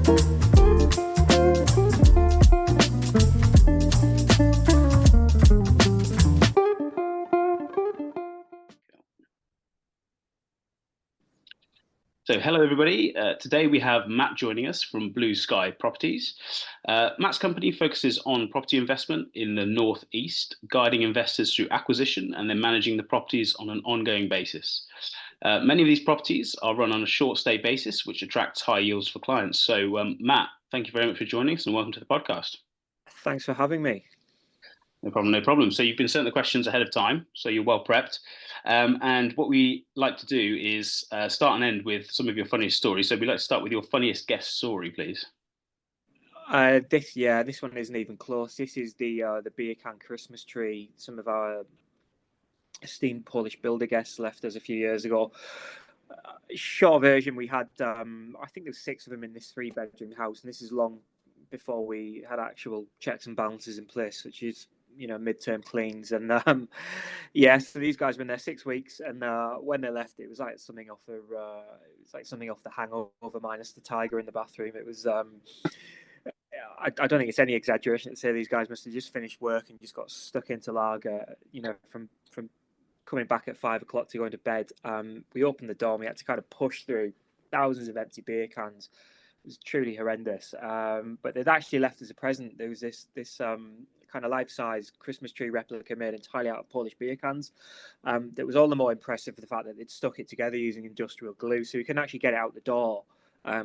So hello everybody. Today we have Matt joining us from Blue Sky Properties. Matt's company focuses on property investment in the Northeast, guiding investors through acquisition and then managing the properties on an ongoing basis. Many of these properties are run on a short stay basis, which attracts high yields for clients. So Matt, thank you very much for joining us and welcome to the podcast. Thanks for having me. No problem, no problem. So you've been sent the questions ahead of time, so you're well prepped. And what we like to do is start and end with some of your funniest stories. So we'd like to start with your funniest guest story, please. This one isn't even close. This is the beer can Christmas tree. Some of our esteemed Polish builder guests left us a few years ago. Short version, we had I think there was 6 of them in this 3-bedroom house, and this is long before we had actual checks and balances in place, which is midterm cleans. And so these guys were in there 6 weeks, and when they left, it was like something off the Hangover minus the tiger in the bathroom. It was I don't think it's any exaggeration to say these guys must have just finished work and just got stuck into lager, from coming back at 5 o'clock to go into bed. We opened the door and we had to kind of push through thousands of empty beer cans. It was truly horrendous. But they'd actually left as a present. There was this kind of life-size Christmas tree replica made entirely out of Polish beer cans. That was all the more impressive for the fact that they'd stuck it together using industrial glue, so you can actually get it out the door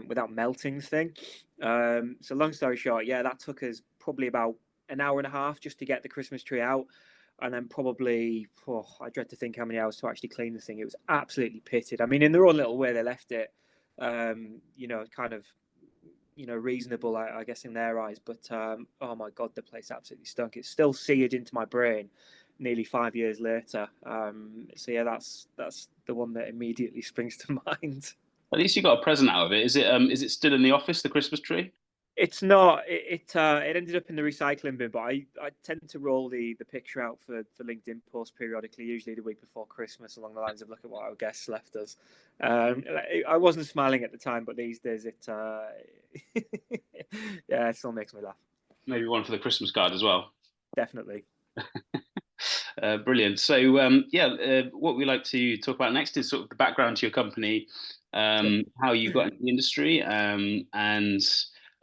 without melting the thing. So long story short, that took us probably about an hour and a half just to get the Christmas tree out. And then probably, I dread to think how many hours to actually clean the thing. It was absolutely pitted. I mean, in their own little way, they left it, kind of, reasonable, I guess, in their eyes. But, oh my God, the place absolutely stunk. It's still seared into my brain nearly 5 years later. That's the one that immediately springs to mind. At least you got a present out of it. Is it still in the office, the Christmas tree? It's not. It ended up in the recycling bin, but I tend to roll the picture out for LinkedIn posts periodically, usually the week before Christmas, along the lines of look at what our guests left us. I wasn't smiling at the time, but these days it it still makes me laugh. Maybe one for the Christmas card as well. Definitely. Brilliant. So what we like to talk about next is sort of the background to your company, how you got into the industry, and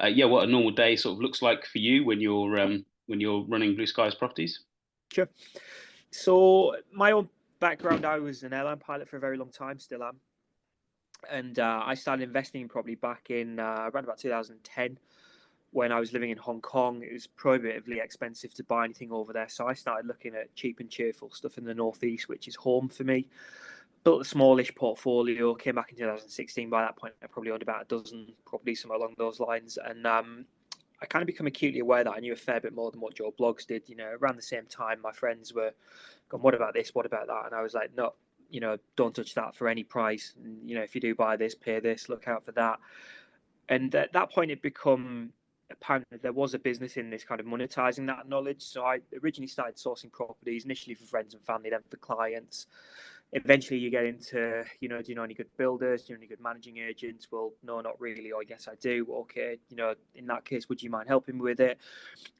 what a normal day sort of looks like for you when you're running Blue Skies Properties. Sure. So my own background, I was an airline pilot for a very long time, still am, and I started investing in property back in around about 2010. When I was living in Hong Kong, it was prohibitively expensive to buy anything over there, so I started looking at cheap and cheerful stuff in the Northeast, which is home for me. Built a smallish portfolio, came back in 2016. By that point, I probably owned about a dozen properties, somewhere along those lines. And I kind of become acutely aware that I knew a fair bit more than what Joe Bloggs did. Around the same time, my friends were going, what about this? What about that? And I was like, no, don't touch that for any price. And, if you do buy this, pay this, look out for that. And at that point, it become apparent that there was a business in this kind of monetizing that knowledge. So I originally started sourcing properties, initially for friends and family, then for clients. Eventually you get into, do you know any good builders? Do you know any good managing agents? Well, no, not really. Or yes, I do. Okay, in that case, would you mind helping me with it?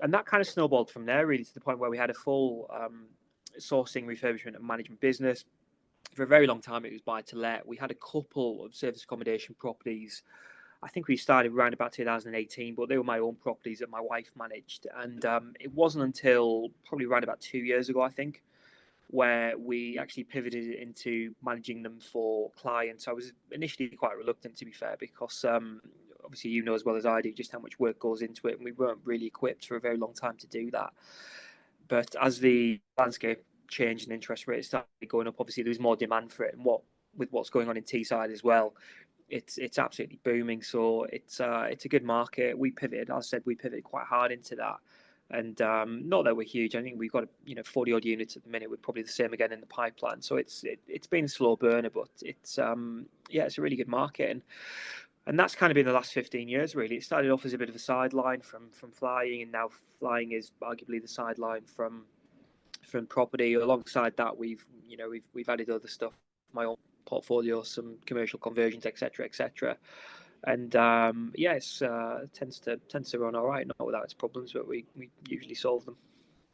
And that kind of snowballed from there, really, to the point where we had a full sourcing, refurbishment and management business. For a very long time, it was buy to let. We had a couple of service accommodation properties. I think we started around about 2018, but they were my own properties that my wife managed. And it wasn't until probably around about 2 years ago, I think, where we actually pivoted into managing them for clients. I was initially quite reluctant, to be fair, because obviously as well as I do just how much work goes into it, and we weren't really equipped for a very long time to do that. But as the landscape changed and interest rates started going up, obviously there was more demand for it, and with what's going on in Teesside as well, it's absolutely booming. So it's a good market. We pivoted quite hard into that. And not that we're huge. I think we've got 40 odd units at the minute. We're probably the same again in the pipeline. So it's been a slow burner, but it's a really good market. And that's kind of been the last 15 years, really. It started off as a bit of a sideline from flying, and now flying is arguably the sideline from property. Alongside that, we've added other stuff, my own portfolio, some commercial conversions, etc., etc. And yeah, it's tends to run all right, not without its problems, but we usually solve them.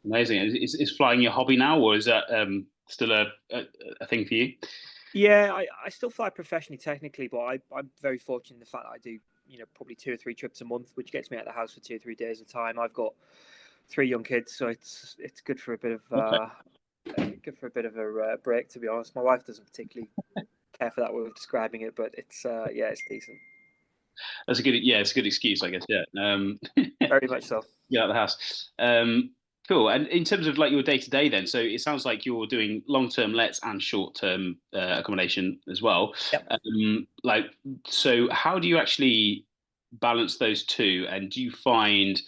Amazing. Is flying your hobby now, or is that still a thing for you? Yeah, I still fly professionally technically, but I'm very fortunate in the fact that I do, probably 2 or 3 trips a month, which gets me out of the house for 2 or 3 days at a time. I've got 3 young kids, so it's good for a bit of Okay. a break, to be honest. My wife doesn't particularly care for that way of describing it, but it's yeah, it's decent. That's a good, yeah, it's a good excuse, I guess. Yeah. Very much so. Get out of the house. Cool. And in terms of like your day to day, then, so it sounds like you're doing long term lets and short term accommodation as well. Yep. Like, so how do you actually balance those two? And do you find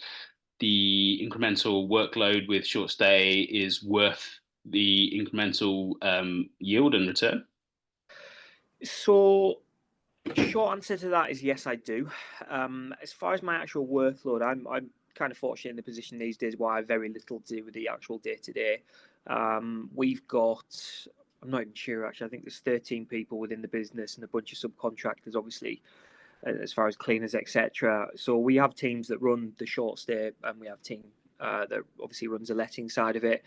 the incremental workload with short stay is worth the incremental yield and return? So, short answer to that is yes, I do. As far as my actual workload, I'm kind of fortunate in the position these days where I have very little to do with the actual day to day. We've got, I'm not even sure actually. I think there's 13 people within the business and a bunch of subcontractors, obviously, as far as cleaners, etc. So we have teams that run the short stay, and we have team that obviously runs the letting side of it.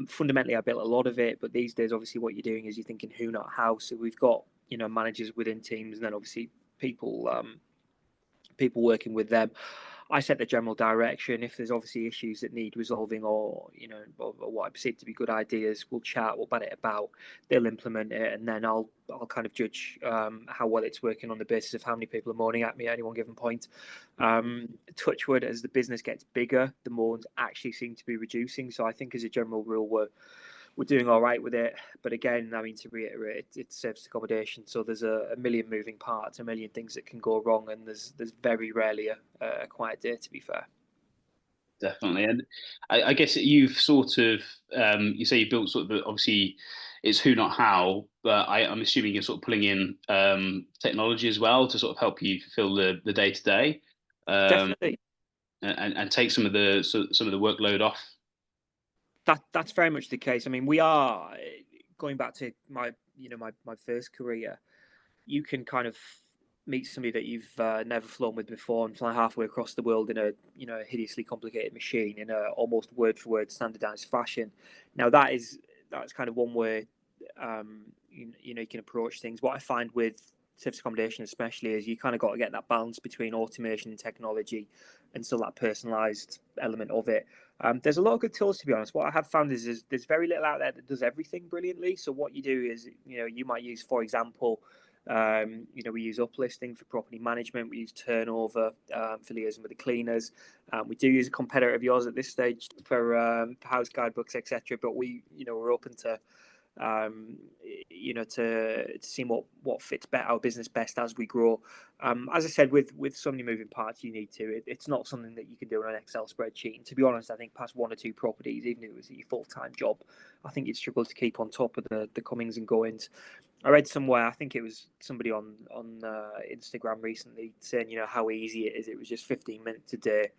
Fundamentally, I built a lot of it, but these days, obviously, what you're doing is you're thinking who, not how. So we've got managers within teams, and then obviously people working with them. I set the general direction. If there's obviously issues that need resolving, or or what I perceive to be good ideas, we'll chat, we'll bat it about. They'll implement it, and then I'll kind of judge how well it's working on the basis of how many people are moaning at me at any one given point. Touchwood, as the business gets bigger, the moans actually seem to be reducing. So I think, as a general rule, we're doing all right with it. But again, I mean, to reiterate, it's service accommodation, so there's a million moving parts, a million things that can go wrong, and there's very rarely a quiet day, to be fair. Definitely. And I guess you've sort of, you say you built sort of obviously it's who, not how, but I'm assuming you're sort of pulling in technology as well to sort of help you fulfill the day to day, Definitely, and take some of the some of the workload off. that's very much the case. I mean, we are going back to my my first career. You can kind of meet somebody that you've never flown with before and fly halfway across the world in a hideously complicated machine in a almost word for word standardized fashion. Now that's kind of one way you can approach things. What I find with service accommodation especially is you kind of got to get that balance between automation and technology and still that personalized element of it. There's a lot of good tools, to be honest. What I have found is there's very little out there that does everything brilliantly. So what you do is you might use, for example, we use uplisting for property management. We use turnover for liaising with the cleaners. We do use a competitor of yours at this stage for house guidebooks, etc. But we're open to to see what fits our business best as we grow. As I said, with so many moving parts, you need to. It's not something that you can do on an Excel spreadsheet. And to be honest, I think past 1 or 2 properties, even if it was your full time job, I think you'd struggle to keep on top of the comings and goings. I read somewhere, I think it was somebody on Instagram recently saying, how easy it is. It was just 15 minutes a day,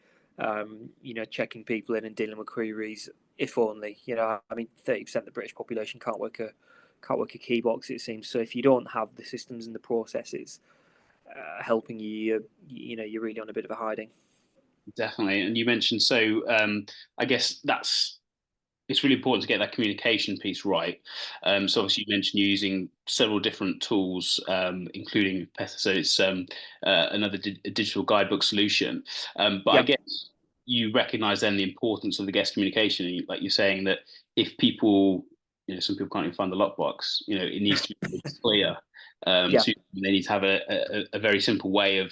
checking people in and dealing with queries. If only, I mean, 30% of the British population can't work a key box, it seems. So if you don't have the systems and the processes helping you, you're really on a bit of a hiding. Definitely. And you mentioned so I guess that's it's really important to get that communication piece right. So obviously you mentioned using several different tools, including Peth. So it's another digital guidebook solution. But I Yeah, guess you recognise then the importance of the guest communication, and like you're saying that if people, some people can't even find the lockbox. It needs to be clear. yeah. To they need to have a very simple way of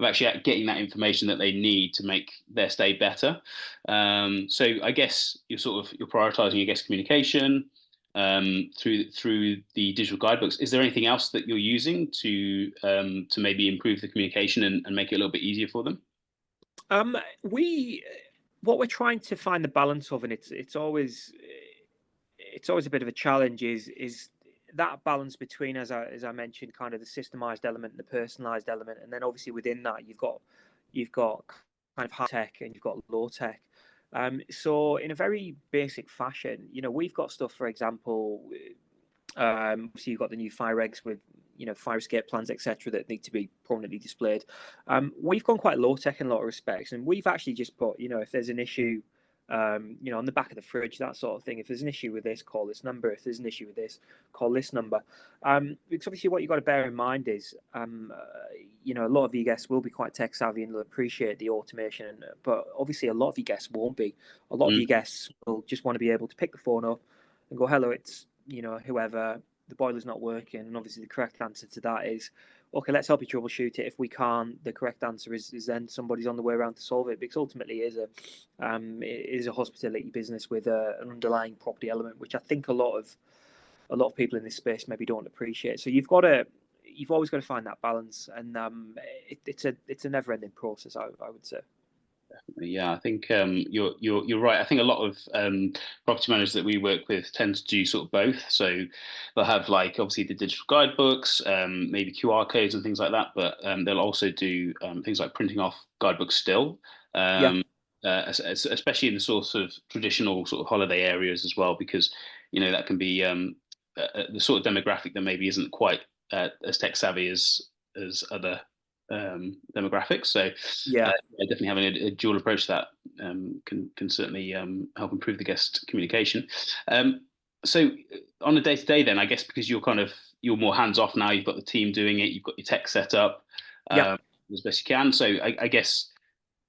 actually getting that information that they need to make their stay better. So I guess you're prioritizing your guest communication through the digital guidebooks. Is there anything else that you're using to maybe improve the communication and make it a little bit easier for them? We what we're trying to find the balance of, and it's always a bit of a challenge, is that balance between, as I mentioned, kind of the systemized element and the personalized element, and then obviously within that you've got kind of high tech and you've got low tech. So in a very basic fashion, we've got stuff, for example, so you've got the new fire regs with fire escape plans, etc., that need to be prominently displayed. We've gone quite low tech in a lot of respects, and we've actually just put, if there's an issue, on the back of the fridge, that sort of thing. If there's an issue with this, call this number. If there's an issue with this, call this number. Because obviously, what you've got to bear in mind is, a lot of your guests will be quite tech savvy and will appreciate the automation, but obviously, a lot of your guests won't be. A lot of your guests will just want to be able to pick the phone up and go, "Hello, it's whoever. The boiler's not working," and obviously, the correct answer to that is, "Okay, let's help you troubleshoot it. If we can't, the correct answer is then somebody's on the way around to solve it." Because ultimately, it is a hospitality business with an underlying property element, which I think a lot of people in this space maybe don't appreciate. So you've always got to find that balance, and it's a never ending process. I would say. Yeah, I think you're right. I think a lot of property managers that we work with tend to do sort of both. So they'll have like obviously the digital guidebooks, maybe QR codes and things like that, but they'll also do things like printing off guidebooks still, Yeah, especially in the sort of traditional sort of holiday areas as well, because that can be the sort of demographic that maybe isn't quite as tech savvy as other demographics. So yeah, definitely having a dual approach to that can certainly help improve the guest communication. So on a day to day, then I guess because you're more hands off now, you've got the team doing it, you've got your tech set up yeah. as best you can. So I guess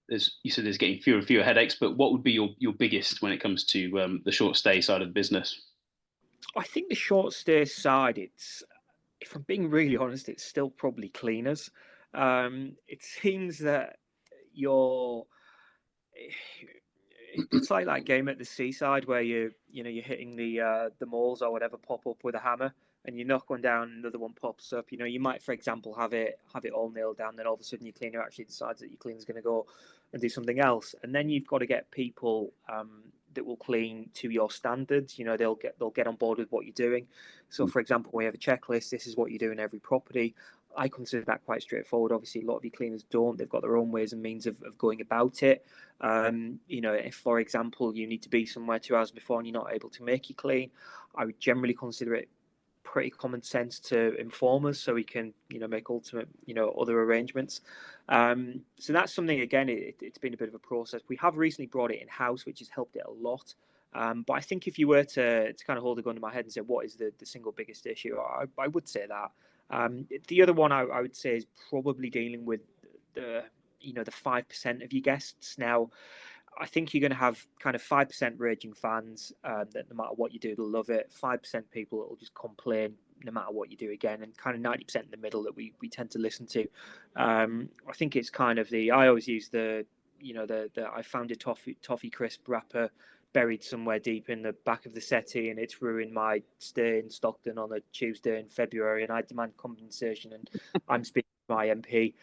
you said there's getting fewer and fewer headaches, but what would be your biggest when it comes to the short stay side of the business? I think the short stay side, if I'm being really honest, it's still probably cleaners. It seems that you're it's like that game at the seaside where you're hitting the malls or whatever pop up with a hammer, and you knock one down, another one pops up. You might, for example, have it all nailed down, then all of a sudden your cleaner actually decides that your cleaner's going to go and do something else, and then you've got to get people that will clean to your standards. They'll get on board with what you're doing. So, for example, we have a checklist. This is what you do in every property. I consider that quite straightforward. Obviously, a lot of your cleaners don't. They've got their own ways and means of going about it. If, for example, you need to be somewhere 2 hours before and you're not able to make your clean, I would generally consider it pretty common sense to inform us so we can, make ultimate, other arrangements. So that's something, again, it's been a bit of a process. We have recently brought it in house, which has helped it a lot. But I think if you were to kind of hold a gun to my head and say, what is the single biggest issue? I would say that. The other one I would say is probably dealing with the 5% of your guests. Now, I think you're going to have kind of 5% raging fans that no matter what you do, they'll love it. 5% people that will just complain no matter what you do again, and kind of 90% in the middle that we tend to listen to. I think it's kind of I always use the I found a toffee crisp wrapper buried somewhere deep in the back of the settee, and it's ruined my stay in Stockton on a Tuesday in February, and I demand compensation, and I'm speaking to my MP.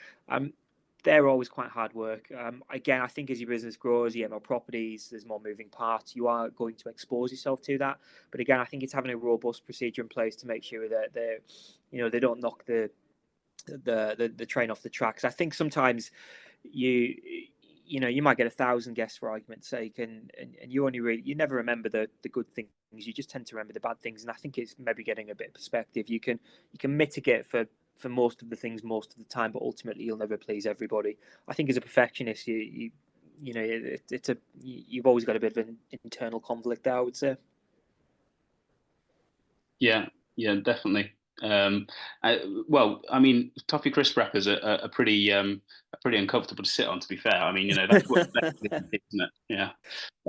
They're always quite hard work. Again, I think as your business grows, you get more properties, there's more moving parts, you are going to expose yourself to that. But again, I think it's having a robust procedure in place to make sure that they don't knock the train off the tracks. I think sometimes you might get 1,000 guests for argument's sake, and you never remember the good things. You just tend to remember the bad things, and I think it's maybe getting a bit of perspective. You can mitigate for most of the things most of the time, but ultimately you'll never please everybody. I think as a perfectionist, you've always got a bit of an internal conflict there, I would say. Yeah, yeah, definitely. Um, well, I mean, toffee crisp wrappers are pretty uncomfortable to sit on. To be fair, I mean, that's what that's the thing, isn't it? Yeah.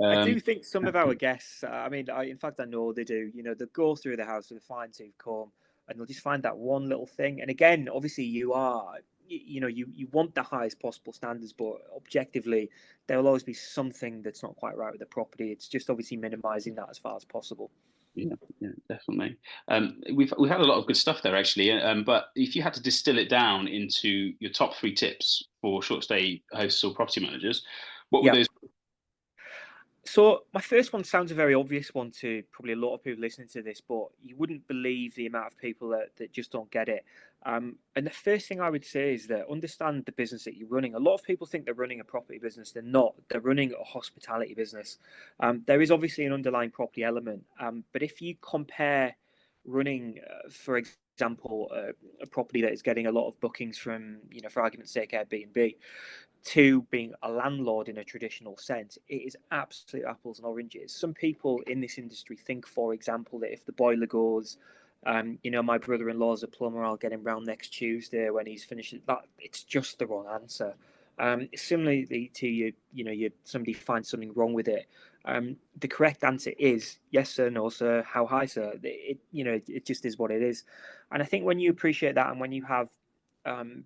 I Um, do think some of our guests, I mean, in fact, I know they do. They go through the house with a fine tooth comb, and they'll just find that one little thing. And again, obviously, you want the highest possible standards, but objectively, there will always be something that's not quite right with the property. It's just obviously minimising that as far as possible. yeah, yeah, definitely. We've had a lot of good stuff there actually. But if you had to distill it down into your top three tips for short stay hosts or property managers, what would Yeah. those? So my first one sounds a very obvious one to probably a lot of people listening to this, but you wouldn't believe the amount of people that just don't get it. And the first thing I would say is that understand the business that you're running. A lot of people think they're running a property business. They're not. They're running a hospitality business. There is obviously an underlying property element. But if you compare running, for example, example, a property that is getting a lot of bookings from, for argument's sake, Airbnb, to being a landlord in a traditional sense, it is absolute apples and oranges. Some people in this industry think, for example, that if the boiler goes, my brother-in-law's a plumber, I'll get him round next Tuesday when he's finished. That it's just the wrong answer. Similarly to somebody finds something wrong with it. The correct answer is yes sir, no sir, how high sir. It just is what it is. And I think when you appreciate that, and when you have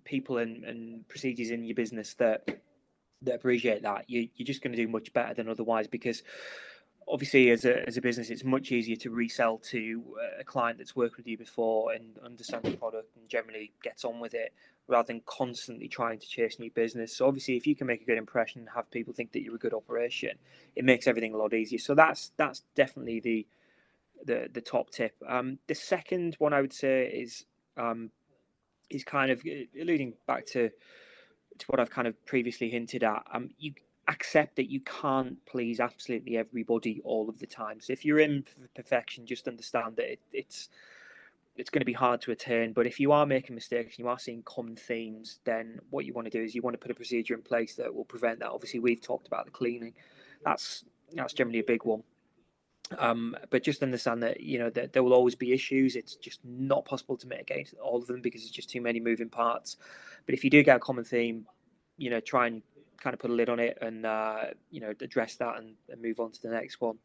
people and procedures in your business that appreciate that, you're just going to do much better than otherwise, because obviously as a business it's much easier to resell to a client that's worked with you before and understands the product and generally gets on with it, rather than constantly trying to chase new business. So obviously if you can make a good impression and have people think that you're a good operation, it makes everything a lot easier. So that's definitely the top tip. The second one I would say is kind of alluding back to what I've kind of previously hinted at. You accept that you can't please absolutely everybody all of the time. So if you're in for perfection, just understand that it's going to be hard to attain. But if you are making mistakes, you are seeing common themes, then what you want to do is you want to put a procedure in place that will prevent that. Obviously, we've talked about the cleaning. That's generally a big one. But just understand that that there will always be issues. It's just not possible to mitigate all of them because it's just too many moving parts. But if you do get a common theme, try and kind of put a lid on it and address that and move on to the next one.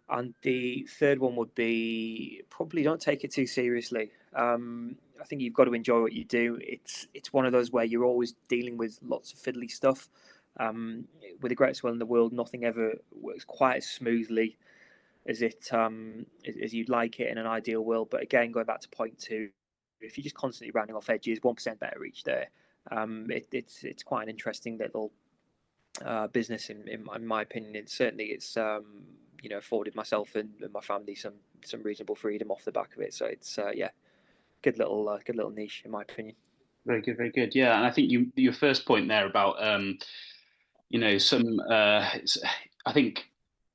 And the third one would be probably don't take it too seriously. I think you've got to enjoy what you do. It's one of those where you're always dealing with lots of fiddly stuff. With the greatest will in the world, nothing ever works quite as smoothly as you'd like it in an ideal world. But again, going back to point two, if you're just constantly rounding off edges, 1% better each day, it's quite an interesting little business in my opinion. It's afforded myself and my family some reasonable freedom off the back of it. So it's good little niche in my opinion. Very good, very good. Yeah, and I think your first point there about some I think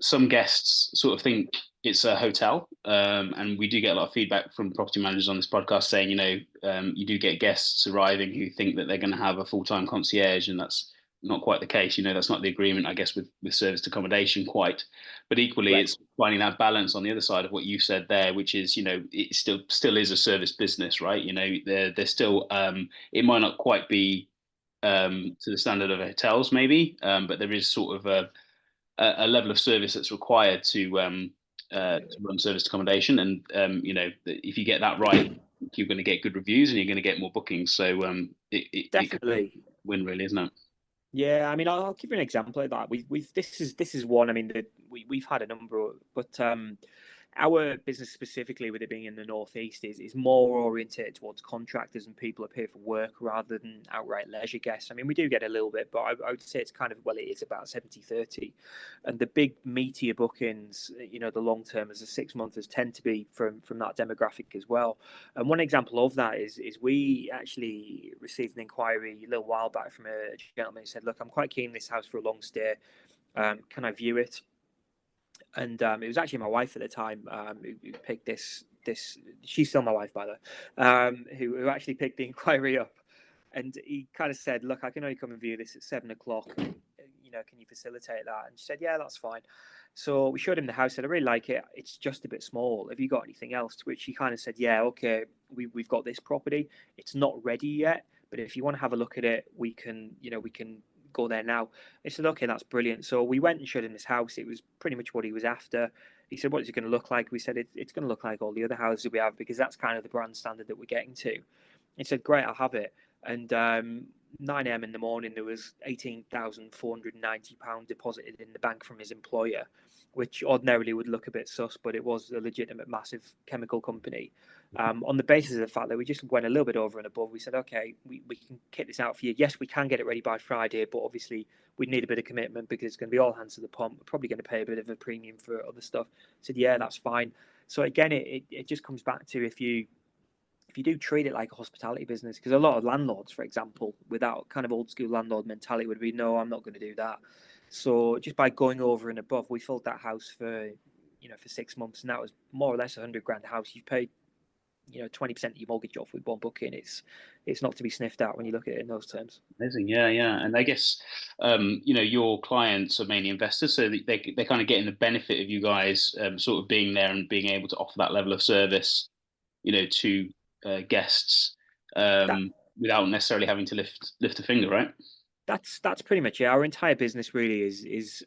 some guests sort of think it's a hotel, and we do get a lot of feedback from property managers on this podcast saying you do get guests arriving who think that they're going to have a full-time concierge, and that's not quite the case. That's not the agreement, I guess, with serviced accommodation quite. But equally, Right. it's finding that balance on the other side of what you said there, which is it still is a service business, right? They're still it might not quite be to the standard of hotels, maybe, but there is sort of a level of service that's required to run serviced accommodation, and if you get that right, you're going to get good reviews and you're going to get more bookings. So it could Definitely. win, really, isn't it? Yeah, I mean, I'll give you an example of that. We've this is one. I mean, we've had a number, but our business specifically, with it being in the northeast, is more orientated towards contractors and people up here for work rather than outright leisure guests. I mean, we do get a little bit, but I would say it's kind of, well, it is about 70-30. And the big meatier bookings, the long term as the 6 monthers tend to be from that demographic as well. And one example of that is we actually received an inquiry a little while back from a gentleman who said, "Look, I'm quite keen in this house for a long stay. Can I view it?" And it was actually my wife at the time who picked this. She's still my wife, by the way, who actually picked the inquiry up. And he kind of said, "Look, I can only come and view this at 7 o'clock. Can you facilitate that?" And she said, "Yeah, that's fine." So we showed him the house. Said, "I really like it. It's just a bit small. Have you got anything else?" To which he kind of said, "Yeah, okay, we've got this property. It's not ready yet, but if you want to have a look at it, we can go there now." I said, "Okay, that's brilliant." So we went and showed him this house. It was pretty much what he was after. He said, "What is it going to look like?" We said, "It's going to look like all the other houses we have, because that's kind of the brand standard that we're getting to." He said, "Great, I'll have it." And 9 a.m. in the morning, there was £18,490 deposited in the bank from his employer, which ordinarily would look a bit sus, but it was a legitimate, massive chemical company. On the basis of the fact that we just went a little bit over and above, we said, "Okay, we can kit this out for you. Yes, we can get it ready by Friday, but obviously we need a bit of commitment because it's going to be all hands to the pump. We're probably going to pay a bit of a premium for other stuff." I said, "Yeah, that's fine." So again, it just comes back to if you do treat it like a hospitality business, because a lot of landlords, for example, without kind of old school landlord mentality, would be, "No, I'm not going to do that." So just by going over and above, we filled that house for 6 months, and that was more or less 100 grand a house. You've paid 20% of your mortgage off with one booking. It's not to be sniffed at when you look at it in those terms. Amazing. Yeah, yeah. And I guess your clients are mainly investors, so they're kind of getting the benefit of you guys sort of being there and being able to offer that level of service, to guests That without necessarily having to lift a finger, right? that's pretty much it. Our entire business really is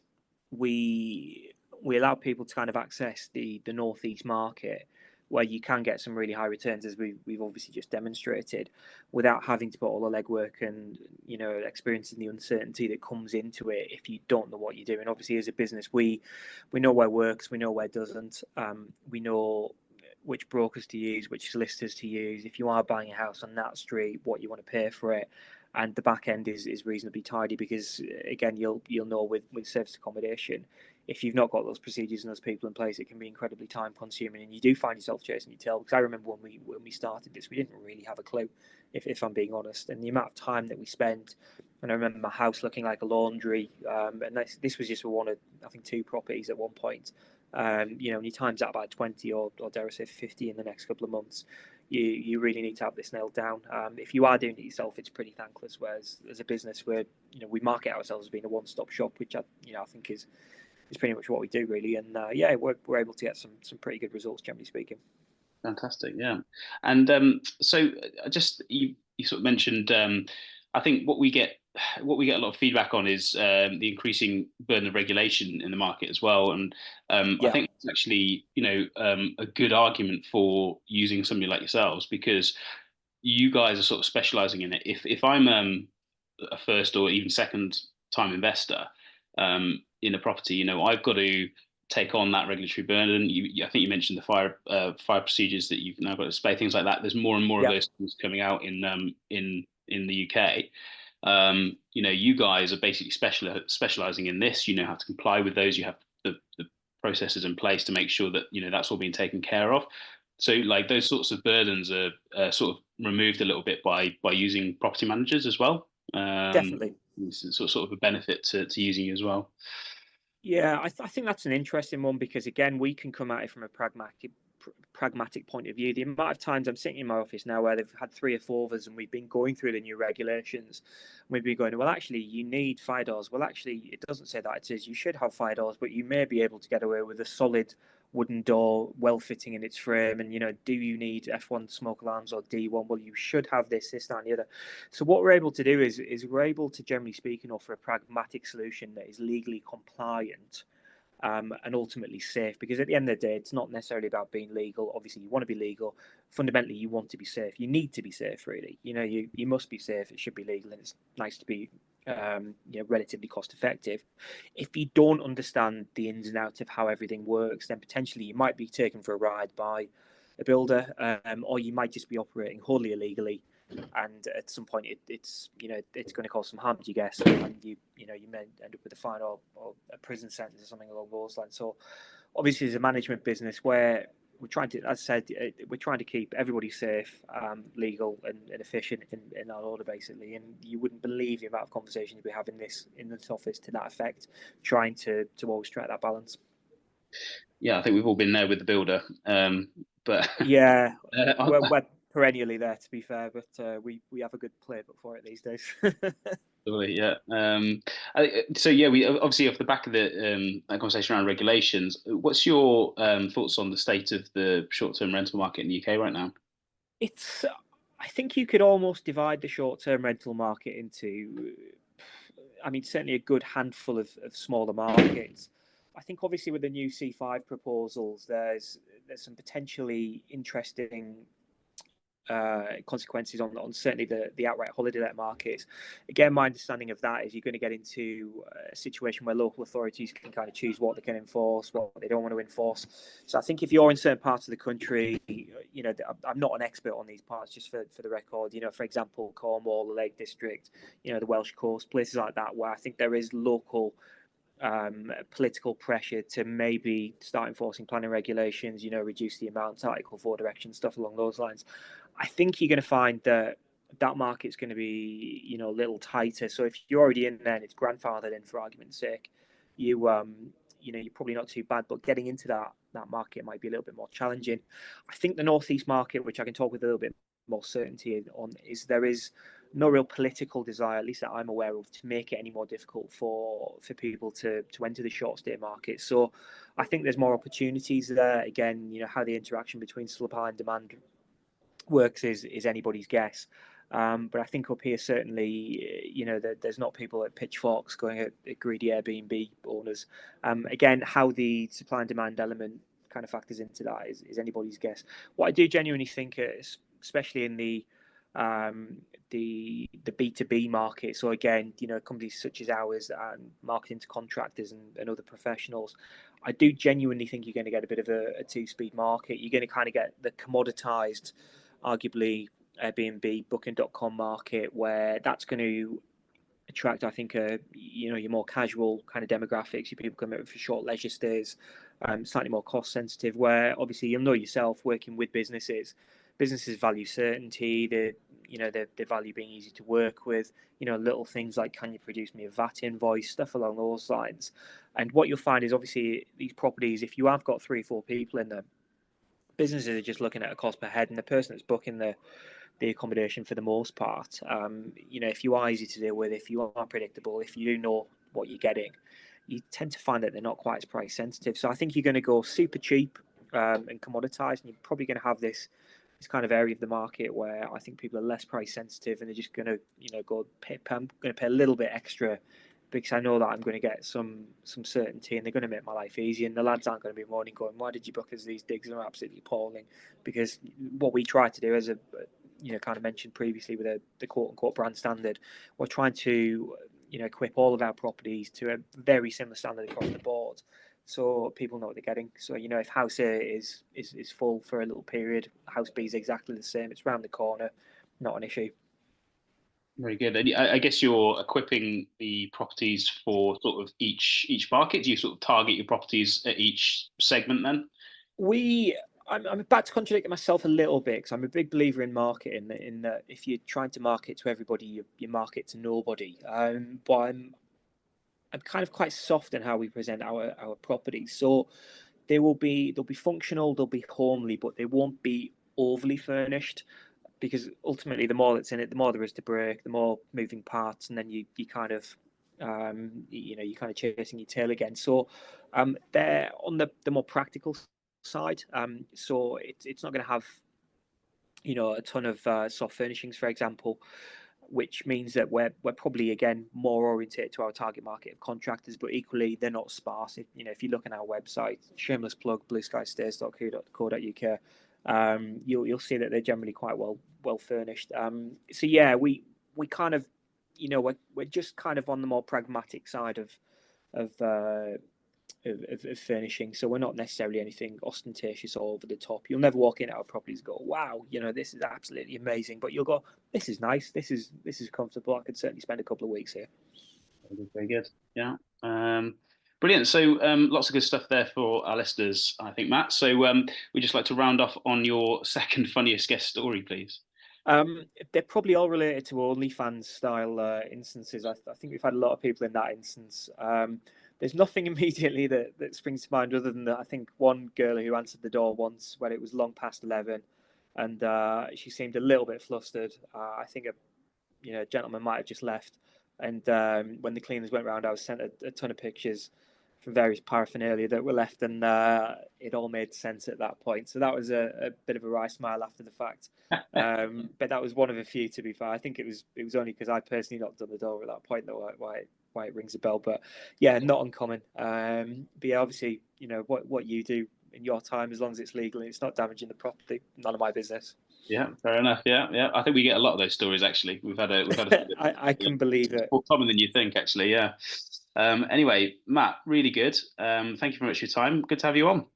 we we allow people to kind of access the northeast market where you can get some really high returns, as we've obviously just demonstrated, without having to put all the legwork and experiencing the uncertainty that comes into it if you don't know what you're doing. Obviously, as a business, we know where works, we know where doesn't, we know which brokers to use, which solicitors to use. If you are buying a house on that street, what you want to pay for it, and the back end is reasonably tidy because again, you'll know with service accommodation, if you've not got those procedures and those people in place, it can be incredibly time consuming, and you do find yourself chasing your tail. Because I remember when we started this, we didn't really have a clue, if I'm being honest, and the amount of time that we spent. And I remember my house looking like a laundry, and this was just for one of, I think, two properties at one point. And you times that by 20 or dare I say 50 in the next couple of months, you really need to have this nailed down. If you are doing it yourself, it's pretty thankless. Whereas as a business, we market ourselves as being a one-stop shop, which I think is pretty much what we do really. And we're able to get some pretty good results, generally speaking. Fantastic, yeah. And so just you sort of mentioned, I think what we get a lot of feedback on is the increasing burden of regulation in the market as well. And I Yeah, think it's actually a good argument for using somebody like yourselves because you guys are sort of specializing in it. If I'm a first or even second time investor in a property, I've got to take on that regulatory burden. I think you mentioned the fire procedures that you've now got to display, things like that. There's more and more of yeah, those things coming out in the UK. You guys are basically specializing in this. You know how to comply with those. You have the processes in place to make sure that that's all being taken care of. So like those sorts of burdens are sort of removed a little bit by using property managers as well. definitely. It's sort of a benefit to using you as well. Yeah, I think that's an interesting one because again, we can come at it from a pragmatic point of view. The amount of times I'm sitting in my office now where they've had three or four of us and we've been going through the new regulations, we've been going, well, actually, you need fire doors. Well, actually, it doesn't say that. It says you should have fire doors, but you may be able to get away with a solid wooden door, well fitting in its frame. And do you need F1 smoke alarms or D1? Well, you should have this, that, and the other. So what we're able to do is we're able to, generally speaking, offer a pragmatic solution that is legally compliant, and ultimately safe. Because at the end of the day, it's not necessarily about being legal. Obviously, you want to be legal. Fundamentally, you want to be safe. You need to be safe, really. You must be safe. It should be legal, and it's nice to be relatively cost effective. If you don't understand the ins and outs of how everything works, then potentially you might be taken for a ride by a builder, or you might just be operating wholly illegally, and at some point it's going to cause some harm to your guests, and you may end up with a fine or a prison sentence or something along those lines. So obviously, as a management business, where we're trying to, as I said, we're trying to keep everybody safe, legal, and efficient in our order, basically. And you wouldn't believe the amount of conversations we have in this office to that effect, trying to always strike that balance. Yeah, I think we've all been there with the builder. But Yeah, uh, we're perennially there, to be fair, but we have a good playbook for it these days. Absolutely, yeah. So yeah, we obviously off the back of the that conversation around regulations. What's your thoughts on the state of the short-term rental market in the UK right now? It's, I think you could almost divide the short-term rental market into, I mean, certainly a good handful of smaller markets. I think obviously with the new C5 proposals, there's some potentially interesting consequences on certainly the outright holiday let markets. Again, my understanding of that is you're going to get into a situation where local authorities can kind of choose what they can enforce, what they don't want to enforce. So I think if you're in certain parts of the country, I'm not an expert on these parts, just for the record. For example, Cornwall, the Lake District, the Welsh Coast, places like that, where I think there is local political pressure to maybe start enforcing planning regulations, reduce the amounts, Article 4 direction, stuff along those lines. I think you're going to find that market's going to be, a little tighter. So if you're already in there and it's grandfathered in, for argument's sake, you you're probably not too bad, but getting into that market might be a little bit more challenging. I think the Northeast market, which I can talk with a little bit more certainty on, is there is no real political desire, at least that I'm aware of, to make it any more difficult for people to enter the short stay market. So I think there's more opportunities there. Again, how the interaction between supply and demand works is anybody's guess. But I think up here, certainly, there's not people at pitchforks going at greedy Airbnb owners. Again, how the supply and demand element kind of factors into that is anybody's guess. What I do genuinely think, especially in the B2B market, so again, companies such as ours and marketing to contractors and other professionals, I do genuinely think you're going to get a bit of a two-speed market. You're going to kind of get the commoditized, arguably Airbnb, Booking.com market, where that's going to attract, I think, your more casual kind of demographics. Your people coming for short leisure stays, slightly more cost sensitive. Where obviously you'll know yourself working with businesses value certainty. They value being easy to work with. Little things like, can you produce me a VAT invoice, stuff along those lines. And what you'll find is obviously these properties, if you have got 3 or 4 people in them, businesses are just looking at a cost per head, and the person that's booking the accommodation for the most part, if you are easy to deal with, if you are predictable, if you do know what you're getting, you tend to find that they're not quite as price sensitive. So I think you're going to go super cheap and commoditized, and you're probably going to have this kind of area of the market where I think people are less price sensitive, and they're just going to I'm going to pay a little bit extra because I know that I'm going to get some certainty, and they're going to make my life easy. And the lads aren't going to be moaning, going, "Why did you book us? These digs are absolutely appalling." Because what we try to do, as a kind of mentioned previously with the quote unquote brand standard, we're trying to equip all of our properties to a very similar standard across the board, so people know what they're getting. So if house A is full for a little period, house B is exactly the same. It's round the corner, not an issue. Very good. And I guess you're equipping the properties for sort of each market. Do you sort of target your properties at each segment then? I'm about to contradict myself a little bit, because I'm a big believer in marketing. In that, if you're trying to market to everybody, you market to nobody. But I'm kind of quite soft in how we present our properties. So they'll be functional, they'll be homely, but they won't be overly furnished, because ultimately the more that's in it, the more there is to break, the more moving parts, and then you kind of you're kind of chasing your tail again. So they're on the more practical side. So it's not going to have a ton of soft furnishings, for example, which means that we're probably again more oriented to our target market of contractors, but equally they're not sparse. If you look on our website, shameless plug, blueskystays.co.uk, you'll see that they're generally quite well furnished. So yeah, we kind of we're just kind of on the more pragmatic side of furnishing. So we're not necessarily anything ostentatious or over the top. You'll never walk in our properties and go, "Wow, this is absolutely amazing," but you'll go, "This is nice. This is comfortable. I could certainly spend a couple of weeks here." Very good. Yeah. Brilliant. So lots of good stuff there for our listeners, I think, Matt. So we'd just like to round off on your second funniest guest story, please. They're probably all related to OnlyFans style instances. I think we've had a lot of people in that instance. There's nothing immediately that springs to mind, other than that I think one girl who answered the door once when it was long past 11, and she seemed a little bit flustered. I think a gentleman might have just left, and when the cleaners went round, I was sent a ton of pictures from various paraphernalia that were left, and it all made sense at that point. So that was a bit of a wry smile after the fact. But that was one of a few, to be fair. I think it was only because I personally knocked on the door at that point that why it rings a bell. But yeah, not uncommon. But yeah, obviously, what you do in your time, as long as it's legal and it's not damaging the property, none of my business. Yeah, fair enough. Yeah. I think we get a lot of those stories actually. We've had a I can believe it. More common than you think, actually. Yeah. Anyway, Matt, really good. Thank you very much for your time. Good to have you on.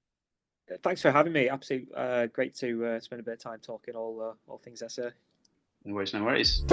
Thanks for having me. Absolutely great to spend a bit of time talking all things SEO. No worries.